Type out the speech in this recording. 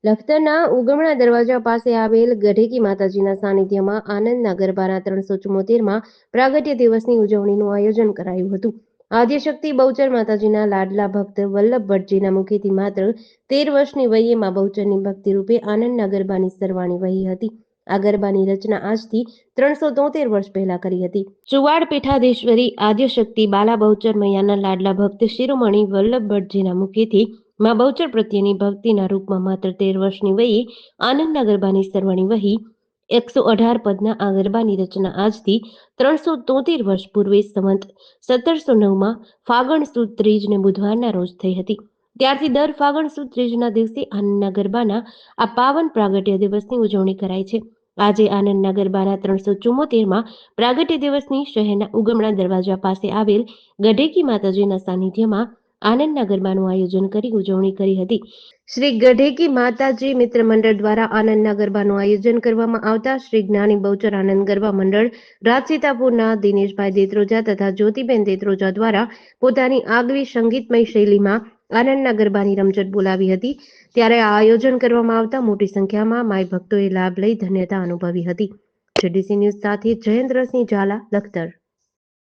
લખતરના ઉગમણા દરવાજા પાસે આવેલ ગઢેકી માતાજીના સાનિધ્યમાં આનંદના ગરબાના 374માં પ્રાગટ્ય દિવસની ઉજવણીનું આયોજન કરાયું હતું. આદ્યશક્તિ બહુચર માતાજીના લાડલા ભક્ત વલ્લભ ભટ્ટજીના મુખેથી માત્ર 13 વર્ષની વયે માં બહુચરની ભક્તિરૂપે આનંદના ગરબાની સરવાણી વહી હતી. આ ગરબાની રચના આજથી 373 વર્ષ પહેલા કરી હતી. ચુવાડ પીઠાધીશ્વરી આદ્યશક્તિ બાલા બહુચર મૈયાના લાડલા ભક્ત શિરોમણી વલ્લભ ભટ્ટજીના મુખેથી માં બહુચર પ્રત્યેની ભક્તિના રૂપમાં માત્ર 13 વર્ષની વયે આનંદના ગરબાની સરવાણી વહી 118 પદના આ ગરબાની રચના આજથી 373 વર્ષ પૂર્વે સંવત 1709માં ફાગણ સુદ ત્રીજને બુધવારના રોજ થઈ હતી. ત્યારથી દર ફાગણ સુદ ત્રીજના દિવસે આનંદના ગરબાના આ પાવન પ્રાગટ્ય દિવસની ઉજવણી કરાય છે. આજે આનંદના ગરબાના 374માં પ્રાગટ્ય દિવસની શહેરના ઉગમણા દરવાજા પાસે આવેલ ગઢેકી માતાજીના સાનિધ્યમાં આનંદના ગરબાનું આયોજન કરી ઉજવણી કરી હતી. શ્રી ગઢેકી માતાજી મિત્ર મંડળ દ્વારા આનંદના ગરબાનું આયોજન કરવામાં આવતા શ્રી જ્ઞાની બહુચર આનંદ ગરબા મંડળ રાજસીતાપુરના દિનેશભાઈ દેત્રોજા તથા જ્યોતિબેન દેત્રોજા દ્વારા પોતાની આગવી સંગીતમય શૈલીમાં આનંદના ગરબાની રમઝટ બોલાવી હતી. ત્યારે આ આયોજન કરવામાં આવતા મોટી સંખ્યામાં માય ભક્તોએ લાભ લઈ ધન્યતા અનુભવી હતી. જેડીસી ન્યૂઝ સાથે જયેન્દ્રસિંહ ઝાલા, લખતર.